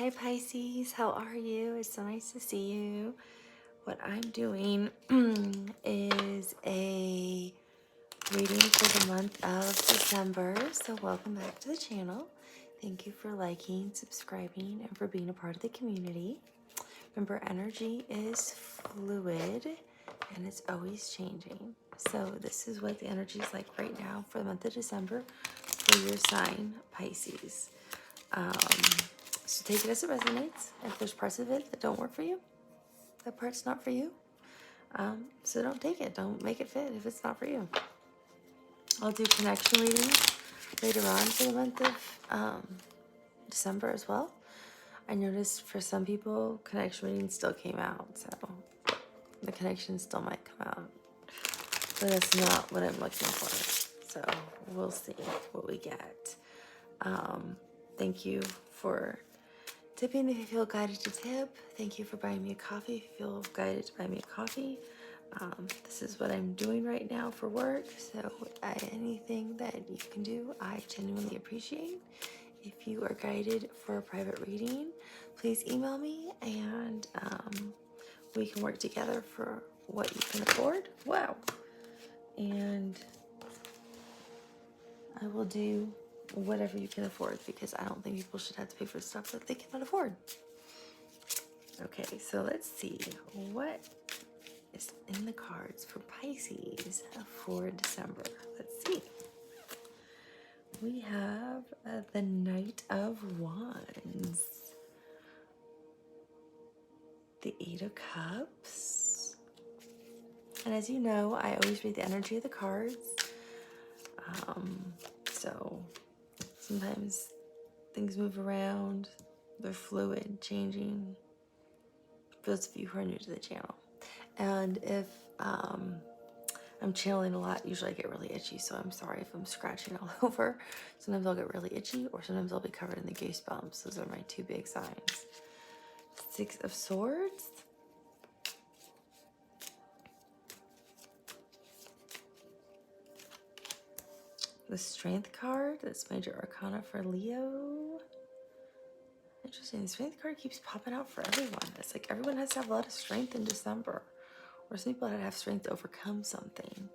Hi Pisces, how are you? It's so nice to see you. What I'm doing is a reading for the month of December. So welcome back to the channel. Thank you for liking, subscribing, and for being a part of the community. Remember, energy is fluid and it's always changing. So this is what the energy is like right now for the month of December for your sign, Pisces. So take it as it resonates. If there's parts of it that don't work for you, that part's not for you. So don't take it. Don't make it fit if it's not for you. I'll do connection readings later on for the month of December as well. I noticed for some people, connection readings still came out. So the connection still might come out. But that's not what I'm looking for. So we'll see what we get. Thank you for tipping if you feel guided to tip. Thank you for buying me a coffee if you feel guided to buy me a coffee. This is what I'm doing right now for work, so anything that you can do, I genuinely appreciate. If you are guided for a private reading, please email me and we can work together for what you can afford. Wow. And I will do whatever you can afford because I don't think people should have to pay for stuff that they cannot afford. Okay, so let's see what is in the cards for Pisces for December. Let's see. We have the Knight of Wands, the Eight of Cups, and as you know, I always read the energy of the cards. So sometimes things move around, they're fluid, changing. For those of you who are new to the channel. And if I'm channeling a lot, usually I get really itchy, so I'm sorry if I'm scratching all over. Sometimes I'll get really itchy, or sometimes I'll be covered in the goosebumps. Those are my two big signs. Six of Swords. The Strength card, that's Major Arcana for Leo. Interesting, the Strength card keeps popping out for everyone. It's like everyone has to have a lot of strength in December. Or some people have strength to overcome something.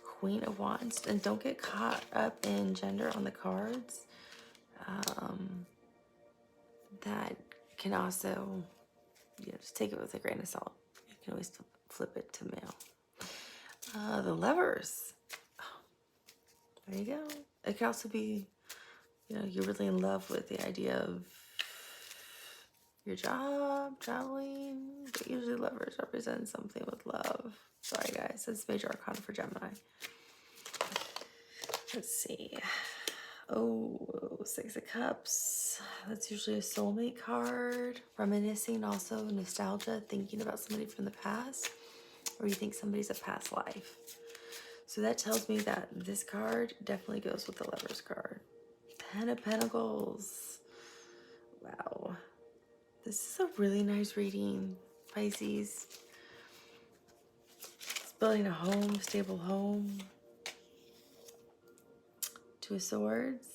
Queen of Wands. And don't get caught up in gender on the cards. That can also, just take it with a grain of salt. You can always flip it to male. The Lovers. There you go. It can also be, you're really in love with the idea of your job, traveling, but usually Lovers represent something with love. Sorry guys, it's Major Arcana for Gemini. Let's see. Oh, Six of Cups. That's usually a soulmate card. Reminiscing, also nostalgia, thinking about somebody from the past, or you think somebody's a past life. So that tells me that this card definitely goes with the Lovers card. Ten of Pentacles. Wow. This is a really nice reading, Pisces. It's building a home, stable home. Two of Swords.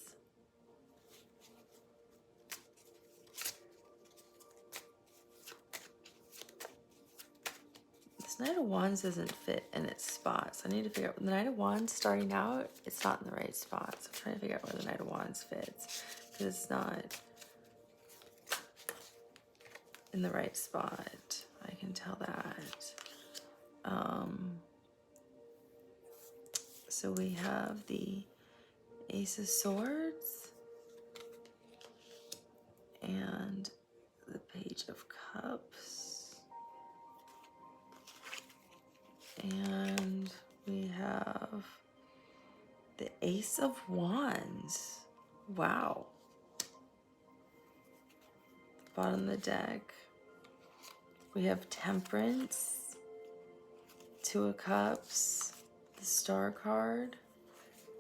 This Knight of Wands doesn't fit in its spot. So I need to figure out, the Knight of Wands starting out, it's not in the right spot. So I'm trying to figure out where the Knight of Wands fits. Because it's not in the right spot. I can tell that. So we have the Ace of Swords and the Page of Cups. And we have the Ace of Wands. Wow. Bottom of the deck. We have Temperance, Two of Cups, the Star card,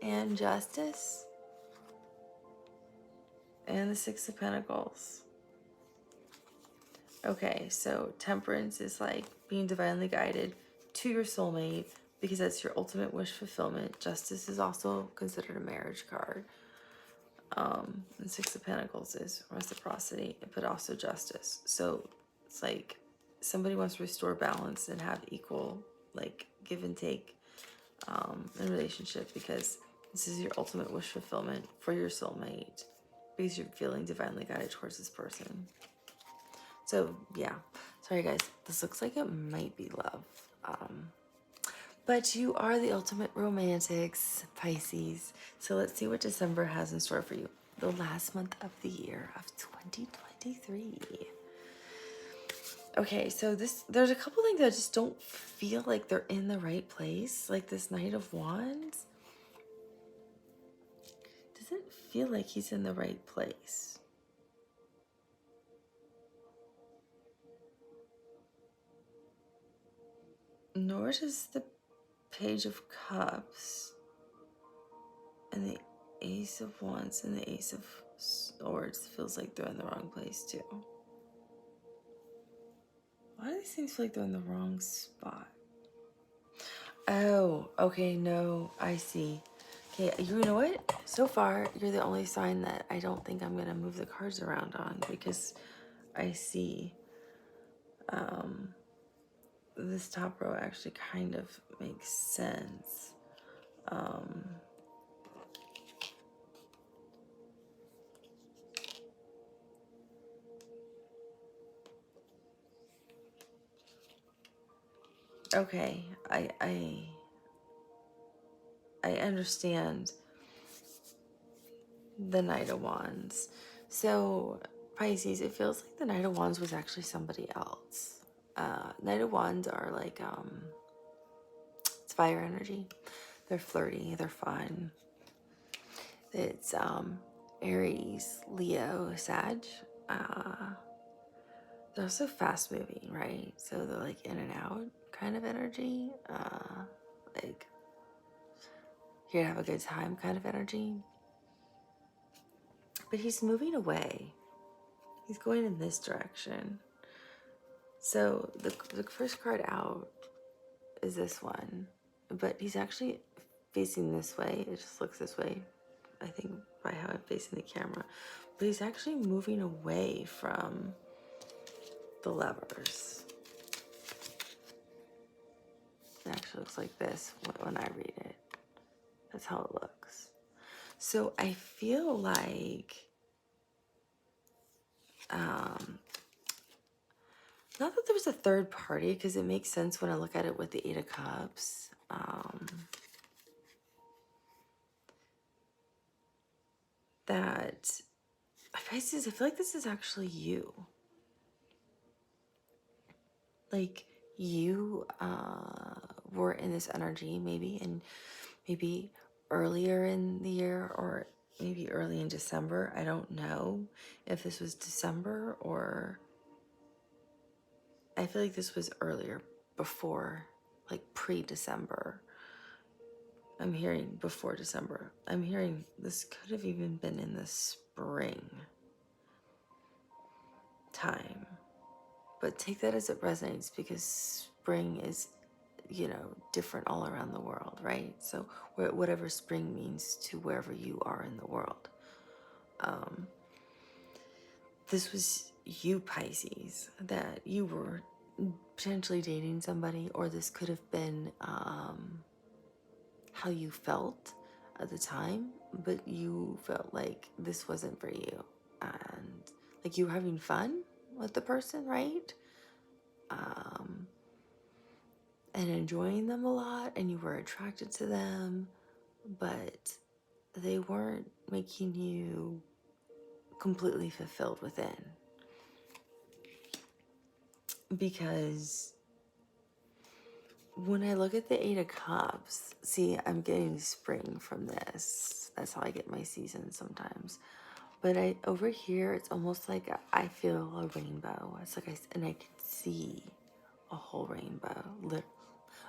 and Justice, and the Six of Pentacles. Okay, so Temperance is like being divinely guided to your soulmate because that's your ultimate wish fulfillment. Justice is also considered a marriage card. And Six of Pentacles is reciprocity, but also justice. So it's like somebody wants to restore balance and have equal, like, give and take in a relationship, because this is your ultimate wish fulfillment for your soulmate, because you're feeling divinely guided towards this person. So yeah, sorry guys, this looks like it might be love. But you are the ultimate romantics, Pisces. So let's see what December has in store for you. The last month of the year of 2023. Okay, so there's a couple things that just don't feel like they're in the right place. Like this Knight of Wands doesn't feel like he's in the right place. Nor does the Page of Cups and the Ace of Wands and the Ace of Swords feels like they're in the wrong place too. Why do these things feel like they're in the wrong spot? Oh, okay, no, I see. Okay, you know what? So far, you're the only sign that I don't think I'm going to move the cards around on, because I see this top row actually kind of makes sense. Okay, I understand the Knight of Wands. So, Pisces, it feels like the Knight of Wands was actually somebody else. Knight of Wands are like, it's fire energy. They're flirty, they're fun. It's Aries, Leo, Sag. They're also fast moving, right? So they're like in and out kind of energy. Like here to have a good time kind of energy. But he's moving away. He's going in this direction. So the first card out is this one. But he's actually facing this way. It just looks this way, I think, by how I'm facing the camera. But he's actually moving away from the Lovers. It actually looks like this when I read it. That's how it looks. So I feel like, not that there was a third party, because it makes sense when I look at it with the Eight of Cups. That, Pisces, I feel like this is actually you. Like you were in this energy maybe, and maybe earlier in the year, or maybe early in December. I don't know if this was December, or I feel like this was earlier, before, like pre-December. I'm hearing before December. I'm hearing this could have even been in the spring time. But take that as it resonates, because spring is, you know, different all around the world, right? So whatever spring means to wherever you are in the world. This was you, Pisces, that you were potentially dating somebody, or this could have been how you felt at the time, but you felt like this wasn't for you. And like you were having fun with the person, right? And enjoying them a lot, and you were attracted to them, but they weren't making you completely fulfilled within. Because when I look at the Eight of Cups, see, I'm getting spring from this. That's how I get my seasons sometimes. But over here, it's almost like I feel a rainbow. It's like and I can see a whole rainbow.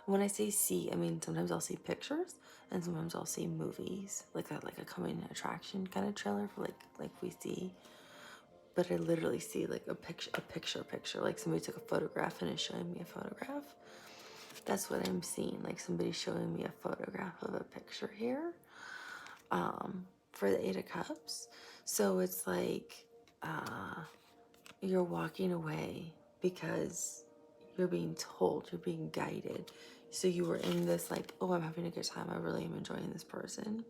When I say see, I mean sometimes I'll see pictures, and sometimes I'll see movies, like a coming attraction kind of trailer for like we see. But I literally see like a picture, like somebody took a photograph and is showing me a photograph. That's what I'm seeing, like somebody showing me a photograph of a picture here. for the Eight of Cups. So it's like you're walking away because you're being told, you're being guided. So you were in this like, oh, I'm having a good time, I really am enjoying this person.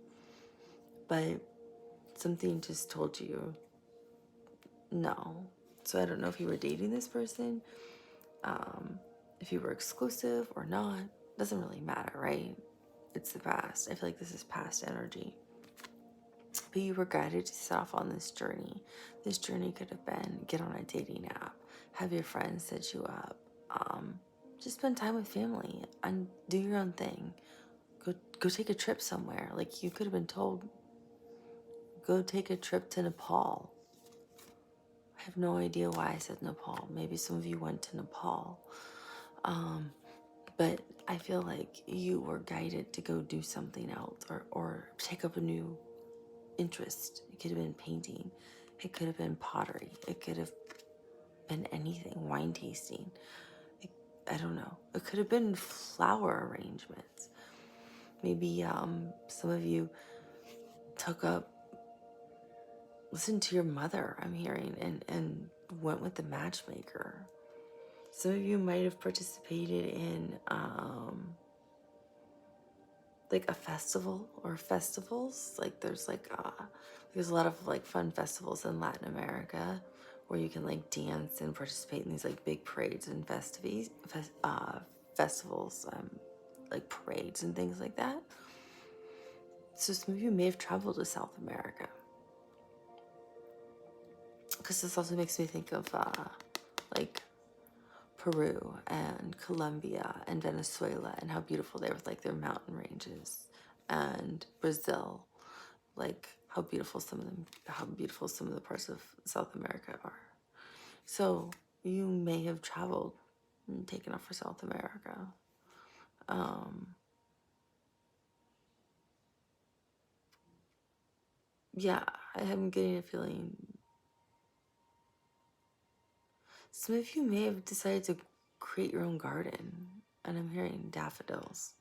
But something just told you no. So I don't know if you were dating this person, if you were exclusive or not. Doesn't really matter, right? It's the past. I feel like this is past energy. But you were guided to set off on this journey. This journey could have been get on a dating app, have your friends set you up, just spend time with family and do your own thing. Go take a trip somewhere. Like you could have been told, go take a trip to Nepal. I have no idea why I said Nepal. Maybe some of you went to Nepal. But I feel like you were guided to go do something else or take up a new interest. It could have been painting. It could have been pottery. It could have been anything, wine tasting. I don't know. It could have been flower arrangements. Maybe some of you listened to your mother, I'm hearing, and went with the matchmaker. Some of you might have participated in like a festival or festivals. Like there's a lot of like fun festivals in Latin America where you can like dance and participate in these like big parades and festivals, like parades and things like that. So some of you may have traveled to South America, because this also makes me think of like Peru and Colombia and Venezuela and how beautiful they are with like their mountain ranges, and Brazil, like how beautiful some of the parts of South America are. So you may have traveled and taken off for South America. Yeah, I am getting a feeling some of you may have decided to create your own garden, and I'm hearing daffodils.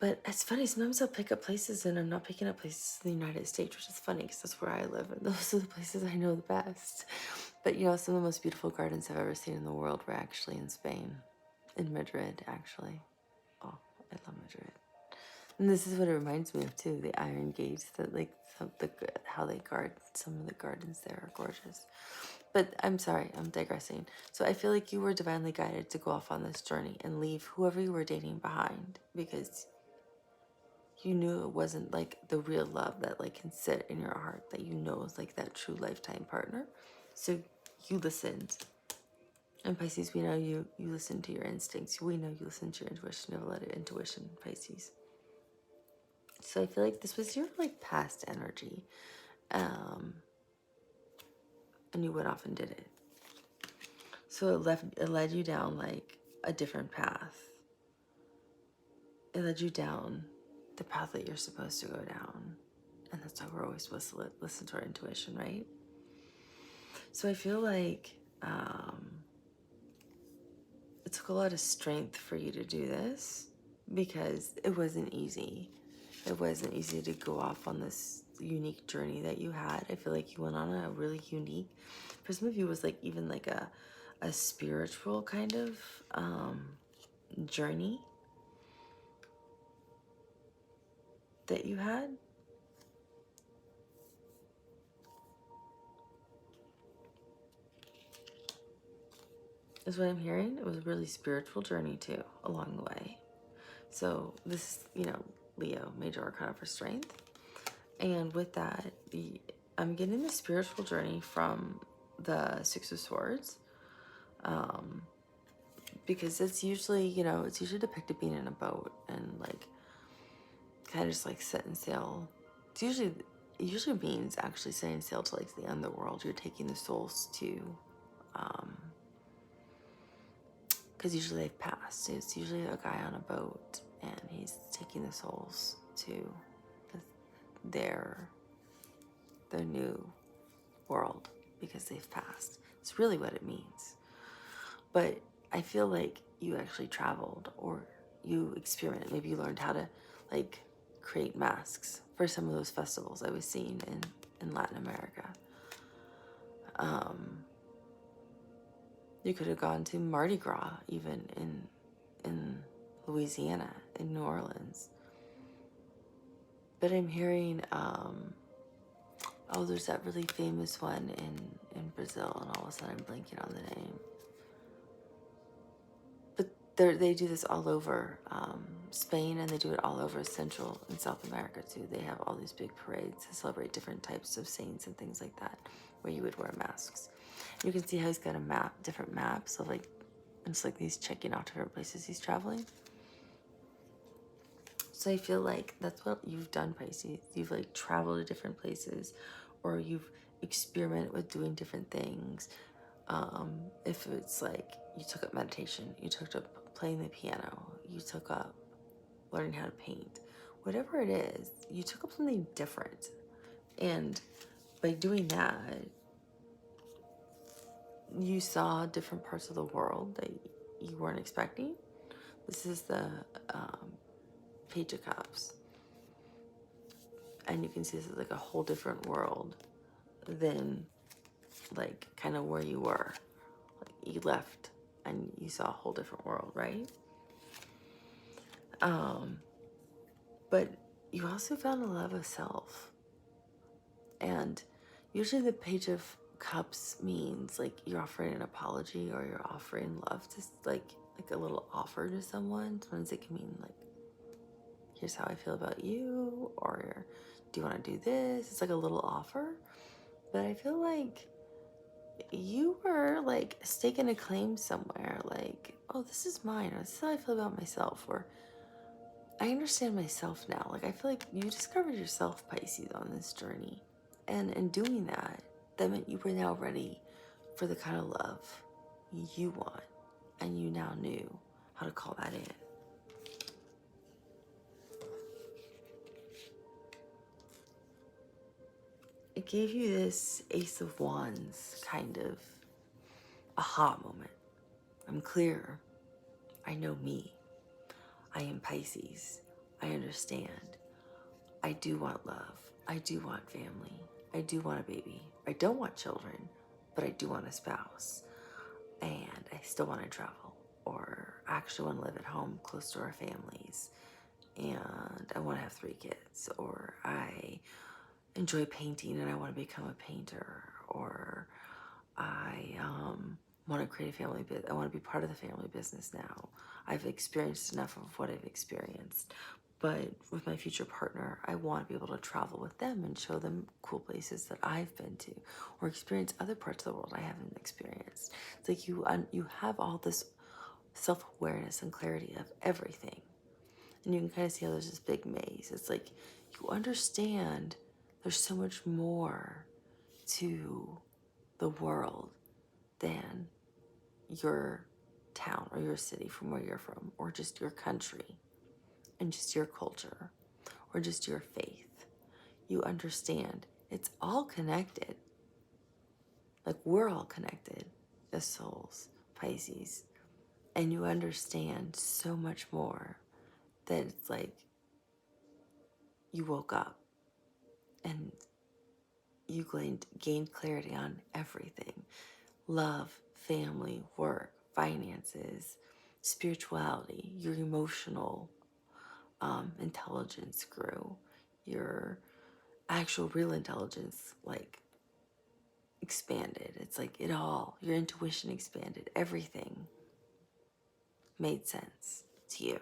But it's funny, sometimes I'll pick up places and I'm not picking up places in the United States, which is funny because that's where I live and those are the places I know the best. But you know, some of the most beautiful gardens I've ever seen in the world were actually in Spain, in Madrid, actually. Oh, I love Madrid. And this is what it reminds me of too, the iron gates, that like how they guard, some of the gardens there are gorgeous. But I'm sorry, I'm digressing. So I feel like you were divinely guided to go off on this journey and leave whoever you were dating behind, because you knew it wasn't like the real love that like can sit in your heart, that you know is like that true lifetime partner. So you listened. And Pisces, we know you listen to your instincts. We know you listen to your intuition. You have a lot of intuition, Pisces. So I feel like this was your like past energy. And you went off and did it. So it led you down like a different path. It led you down the path that you're supposed to go down. And that's why we're always supposed to listen to our intuition, right? So I feel like it took a lot of strength for you to do this, because it wasn't easy. It wasn't easy to go off on this unique journey that you had. I feel like you went on a really unique, for some of you it was like even like a spiritual kind of journey that you had. Is what I'm hearing. It was a really spiritual journey too along the way. So this is, Leo, major arcana for strength. And with that, I'm getting the spiritual journey from the Six of Swords. Because it's usually, it's usually depicted being in a boat and like kind of just like setting sail. It usually means actually setting sail to like the underworld. You're taking the souls to, because usually they've passed. It's usually a guy on a boat and he's taking the souls to their new world because they've passed. It's really what it means. But I feel like you actually traveled, or you experimented. Maybe you learned how to like create masks for some of those festivals I was seeing in Latin America. You could have gone to Mardi Gras, even in Louisiana, in New Orleans. But I'm hearing, oh, there's that really famous one in Brazil, and all of a sudden I'm blanking on the name. But they do this all over Spain, and they do it all over Central and South America too. They have all these big parades to celebrate different types of saints and things like that, where you would wear masks. You can see how he's got a map, different maps of like, it's like he's checking out different places he's traveling. So I feel like that's what you've done, Pisces. You've like traveled to different places, or you've experimented with doing different things. If it's like you took up meditation, you took up playing the piano, you took up learning how to paint, whatever it is, you took up something different. And by doing that, you saw different parts of the world that you weren't expecting. This is the Page of Cups. And you can see this is like a whole different world than like kind of where you were. Like you left and you saw a whole different world, right? But you also found a love of self. And usually the Page of Cups means like you're offering an apology, or you're offering love to like a little offer to someone. Sometimes it can mean like, here's how I feel about you, or do you want to do this? It's like a little offer. But I feel like you were like staking a claim somewhere, like, oh, this is mine, or this is how I feel about myself, or I understand myself now. Like, I feel like you discovered yourself, Pisces, on this journey. And in doing that, that meant you were now ready for the kind of love you want. And you now knew how to call that in. It gave you this Ace of Wands kind of aha moment. I'm clear. I know me. I am Pisces. I understand. I do want love. I do want family. I do want a baby. I don't want children, but I do want a spouse. And I still want to travel, or I actually want to live at home close to our families. And I want to have 3 kids, or I enjoy painting and I want to become a painter, or I want to create a family business. I want to be part of the family business now. I've experienced enough of what I've experienced. But with my future partner, I want to be able to travel with them and show them cool places that I've been to, or experience other parts of the world I haven't experienced. It's like you have all this self-awareness and clarity of everything. And you can kind of see how there's this big maze. It's like you understand there's so much more to the world than your town or your city from where you're from, or just your country and just your culture or just your faith. You understand it's all connected. Like we're all connected as souls, Pisces. And you understand so much more that it's like you woke up and you gained clarity on everything. Love, family, work, finances, spirituality, your emotional intelligence grew. Your actual real intelligence like expanded. It's like it all, your intuition expanded. Everything made sense to you.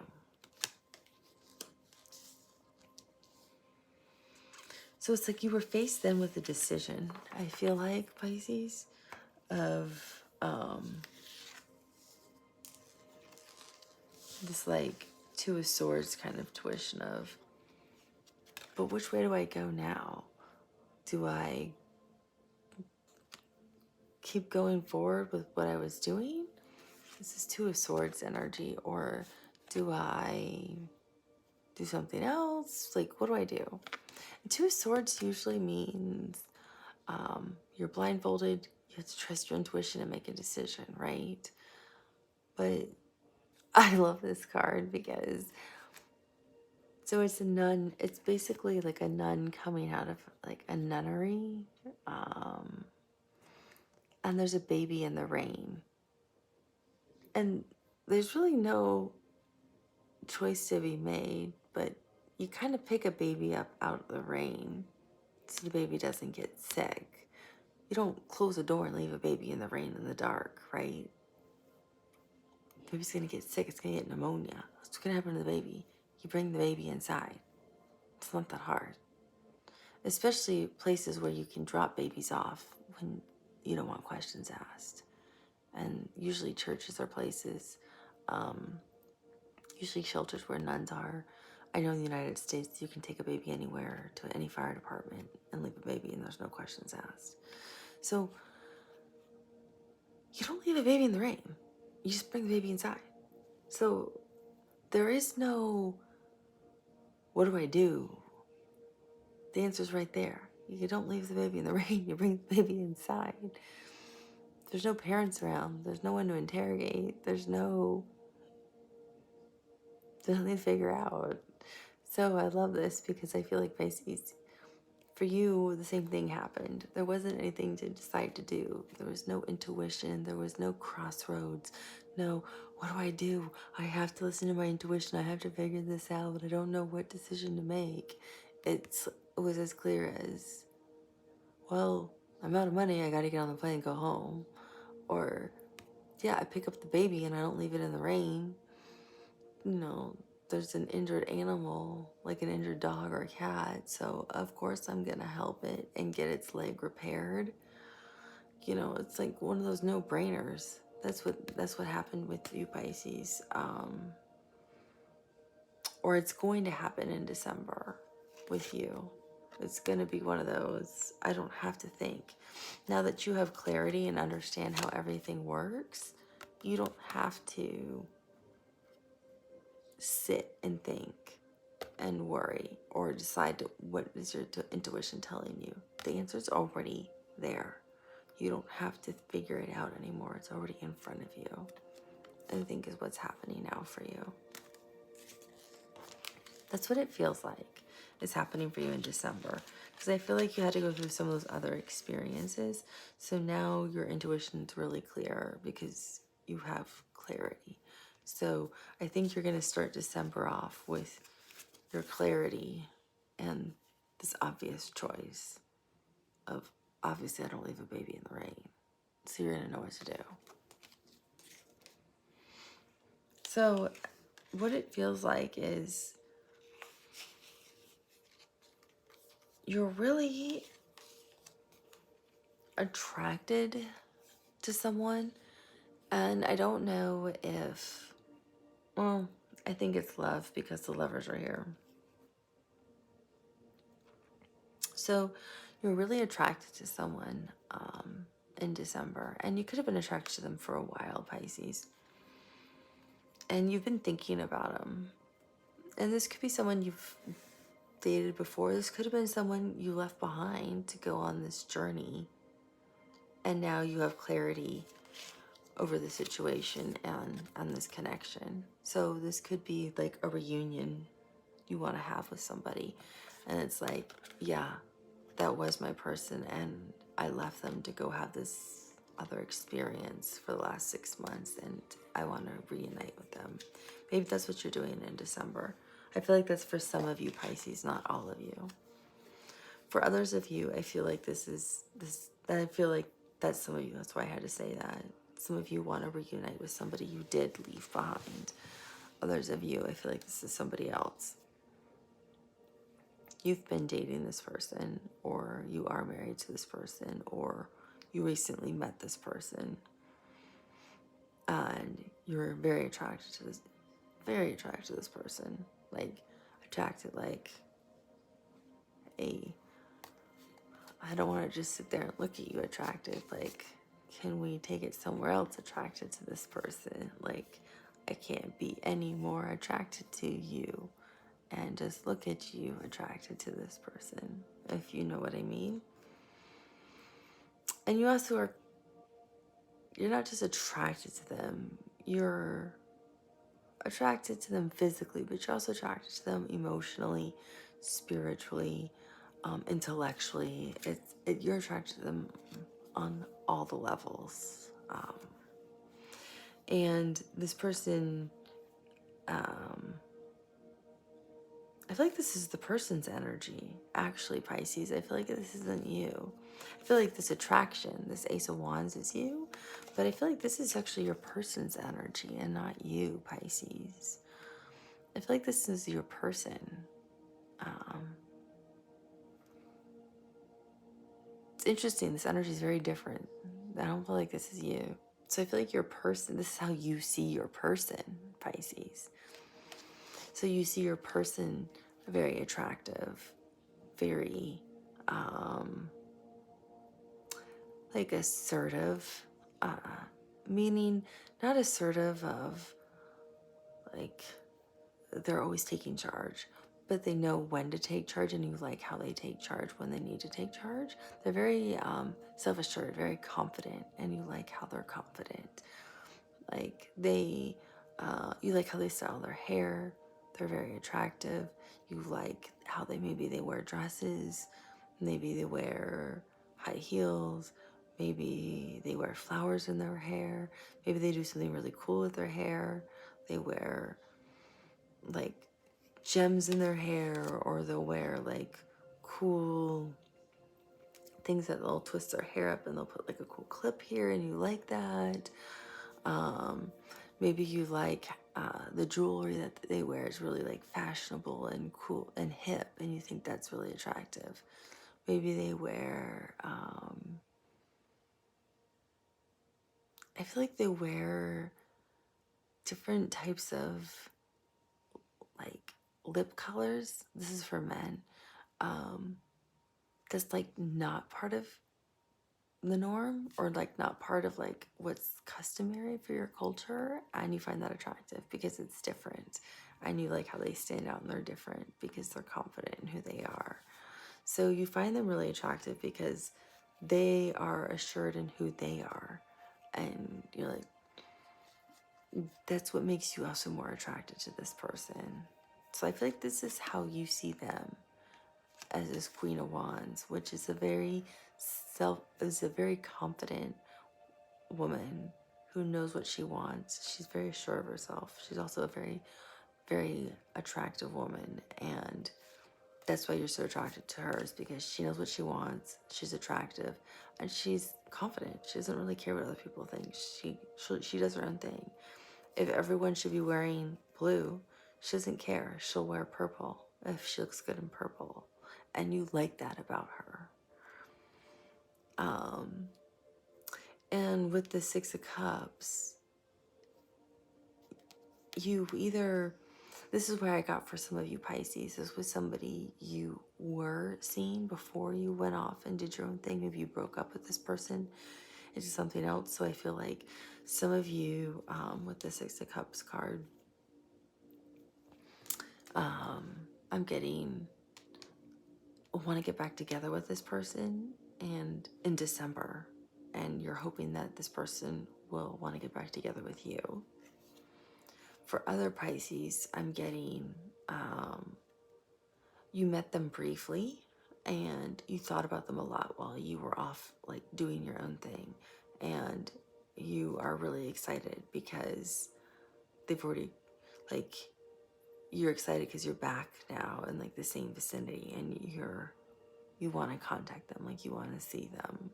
So it's like you were faced then with a decision, I feel like, Pisces, of this like 2 of Swords kind of tuition of, but which way do I go now? Do I keep going forward with what I was doing? This is 2 of Swords energy. Or do I do something else? Like, what do I do? And 2 of Swords usually means you're blindfolded. You have to trust your intuition and make a decision, right? But I love this card because So it's a nun. It's basically like a nun coming out of like a nunnery. And there's a baby in the rain. And there's really no choice to be made, but you kind of pick a baby up out of the rain so the baby doesn't get sick. You don't close the door and leave a baby in the rain in the dark, right? The baby's gonna get sick, it's gonna get pneumonia. What's gonna happen to the baby? You bring the baby inside. It's not that hard. Especially places where you can drop babies off when you don't want questions asked. And usually churches are places, usually shelters where nuns are. I know in the United States you can take a baby anywhere to any fire department and leave a baby and there's no questions asked. So you don't leave a baby in the rain. You just bring the baby inside. So there is no, what do I do? The answer's right there. You don't leave the baby in the rain, you bring the baby inside. There's no parents around. There's no one to interrogate. There's nothing to figure out. So I love this because I feel like Pisces, for you, the same thing happened. There wasn't anything to decide to do. There was no intuition. There was no crossroads. No, what do I do? I have to listen to my intuition. I have to figure this out, but I don't know what decision to make. It was as clear as, well, I'm out of money. I got to get on the plane and go home. Or, yeah, I pick up the baby and I don't leave it in the rain. You know, there's an injured animal, like an injured dog or a cat, so of course I'm gonna help it and get its leg repaired. You know, it's like one of those no-brainers. That's what happened with you, Pisces. Or it's going to happen in December with you. It's going to be one of those, I don't have to think. Now that you have clarity and understand how everything works, you don't have to sit and think and worry or decide what is your intuition telling you. The answer's already there. You don't have to figure it out anymore. It's already in front of you. I think is what's happening now for you. That's what it feels like is happening for you in December. Because I feel like you had to go through some of those other experiences. So now your intuition's really clear because you have clarity. So I think you're going to start December off with your clarity and this obvious choice of, obviously I don't leave a baby in the rain. So you're going to know what to do. So what it feels like is you're really attracted to someone, and I don't know if, well, I think it's love because the lovers are here. So you're really attracted to someone in December, and you could have been attracted to them for a while, Pisces, and you've been thinking about them. And this could be someone you've dated before. This could have been someone you left behind to go on this journey, and now you have clarity over the situation and this connection. So this could be like a reunion you want to have with somebody, and it's like, yeah, that was my person and I left them to go have this other experience for the last 6 months and I want to reunite with them. Maybe that's what you're doing in December. I feel like that's for some of you, Pisces, not all of you. For others of you, I feel like I feel like that's some of you. That's why I had to say that. Some of you want to reunite with somebody you did leave behind. Others of you, I feel like this is somebody else. You've been dating this person, or you are married to this person, or you recently met this person, and you're very attracted to this person. Like, attracted like I don't want to just sit there and look at you attracted. Like, can we take it somewhere else attracted to this person? Like, I can't be any more attracted to you and just look at you attracted to this person, if you know what I mean. And you also you're not just attracted to them, you're attracted to them physically, but you're also attracted to them emotionally, spiritually, intellectually. You're attracted to them on all the levels. And this person, I feel like this is the person's energy, actually, Pisces. I feel like this isn't you. I feel like this attraction, this Ace of Wands is you, but I feel like this is actually your person's energy and not you, Pisces. I feel like this is your person. It's interesting. This energy is very different. I don't feel like this is you. So I feel like your person, this is how you see your person, Pisces. So you see your person very attractive, very like assertive, meaning not assertive of like they're always taking charge, but they know when to take charge, and you like how they take charge when they need to take charge. They're very self-assured, very confident, and you like how they're confident. Like you like how they style their hair. They're very attractive. You like how maybe they wear dresses, maybe they wear high heels, maybe they wear flowers in their hair, maybe they do something really cool with their hair. They wear like gems in their hair, or they'll wear like cool things that they'll twist their hair up and they'll put like a cool clip here, and you like that. Maybe you like the jewelry that they wear is really like fashionable and cool and hip, and you think that's really attractive. Maybe they wear, I feel like they wear different types of like lip colors. This is for men. That's like not part of the norm, or like not part of like what's customary for your culture, and you find that attractive because it's different, and you like how they stand out and they're different because they're confident in who they are. So you find them really attractive because they are assured in who they are, and you're like, that's what makes you also more attracted to this person. So I feel like this is how you see them, as this Queen of Wands, which is a very confident woman who knows what she wants. She's very sure of herself. She's also a very, very attractive woman, and that's why you're so attracted to her, is because she knows what she wants. She's attractive, and she's confident. She doesn't really care what other people think. She does her own thing. If everyone should be wearing blue, she doesn't care. She'll wear purple if she looks good in purple. And you like that about her. And with the Six of Cups, this is where I got for some of you Pisces. This was somebody you were seeing before you went off and did your own thing. Maybe you broke up with this person into something else. So I feel like some of you, with the Six of Cups card, I'm getting want to get back together with this person, and in December, and you're hoping that this person will want to get back together with you. For other Pisces, I'm getting you met them briefly and you thought about them a lot while you were off like doing your own thing, and you are really excited because they've already like you're excited because you're back now in like the same vicinity, and you want to contact them, like you want to see them.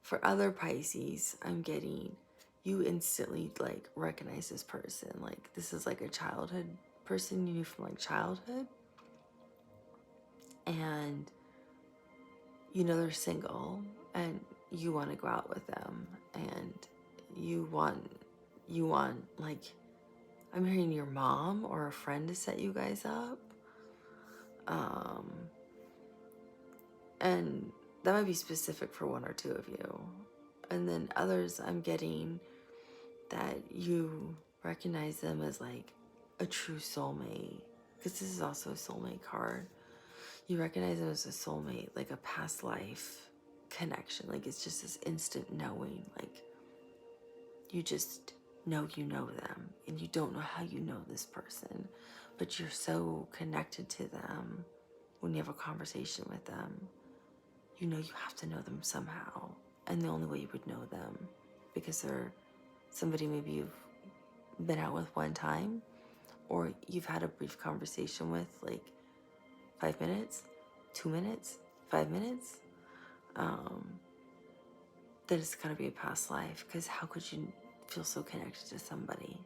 For other Pisces, I'm getting you instantly like recognize this person. Like this is like a childhood person you knew from like childhood, and you know they're single, and you want to go out with them, and you want like, I'm hearing your mom or a friend to set you guys up. And that might be specific for one or two of you. And then others, I'm getting that you recognize them as like a true soulmate, because this is also a soulmate card. You recognize them as a soulmate, like a past life connection. Like it's just this instant knowing, like you just know you know them, and you don't know how you know this person, but you're so connected to them when you have a conversation with them. You know you have to know them somehow, and the only way you would know them, because they're somebody maybe you've been out with one time, or you've had a brief conversation with, like 5 minutes, 2 minutes, 5 minutes, that it's gotta be a past life, because how could you feel so connected to somebody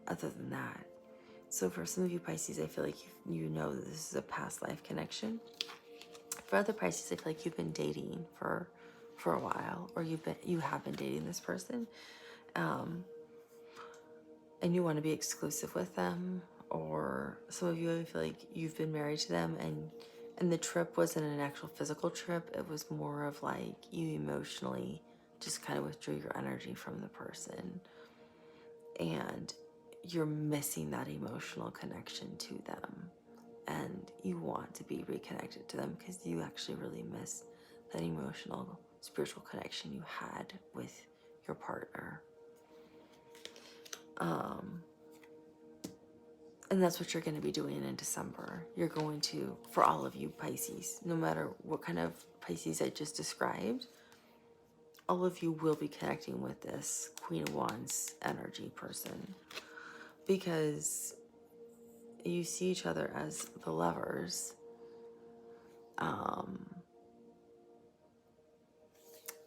other than that? So for some of you Pisces, I feel like you know that this is a past life connection. For other Pisces, I feel like you've been dating for a while, or you have been dating this person, and you want to be exclusive with them. Or some of you, I feel like you've been married to them, and the trip wasn't an actual physical trip. It was more of like you emotionally just kind of withdrew your energy from the person, and you're missing that emotional connection to them, and you want to be reconnected to them because you actually really miss that emotional, spiritual connection you had with your partner. And that's what you're going to be doing in December. You're going to, for all of you Pisces, no matter what kind of Pisces I just described, all of you will be connecting with this Queen of Wands energy person, because you see each other as the lovers.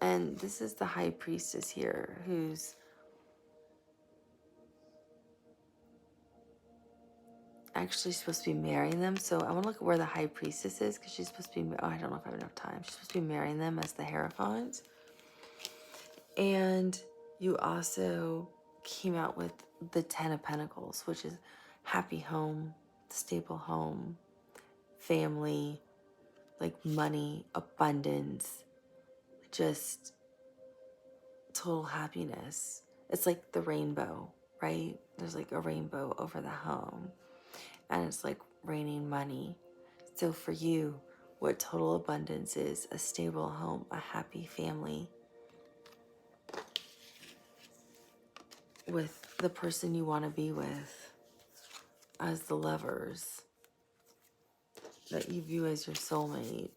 And this is the High Priestess here, who's actually supposed to be marrying them. So I want to look at where the High Priestess is, because she's supposed to be, oh, I don't know if I have enough time. She's supposed to be marrying them as the Hierophant. And you also came out with the Ten of Pentacles, which is happy home, stable home, family, like money, abundance, just total happiness. It's like the rainbow, right? There's like a rainbow over the home, and it's like raining money. So for you, what total abundance is: a stable home, a happy family, with the person you want to be with, as the lovers that you view as your soulmate,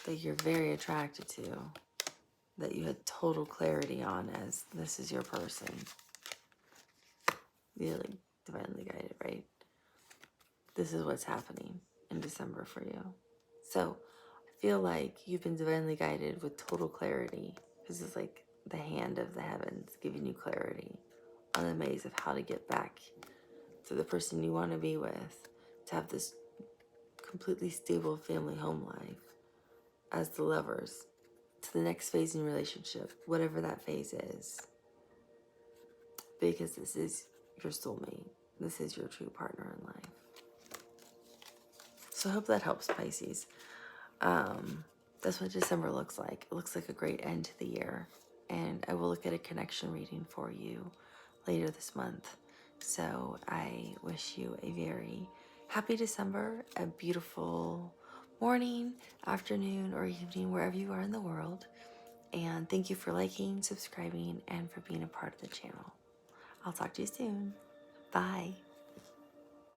that you're very attracted to, that you had total clarity on as this is your person. You're like divinely guided, right? This is what's happening in December for you. So I feel like you've been divinely guided with total clarity, because it's like the hand of the heavens giving you clarity on the maze of how to get back to the person you want to be with, to have this completely stable family home life as the lovers, to the next phase in your relationship, whatever that phase is, because this is your soulmate. This is your true partner in life. So I hope that helps, Pisces. That's what December looks like. It looks like a great end to the year. And I will look at a connection reading for you later this month. So I wish you a very happy December, a beautiful morning, afternoon, or evening, wherever you are in the world. And thank you for liking, subscribing, and for being a part of the channel. I'll talk to you soon. Bye.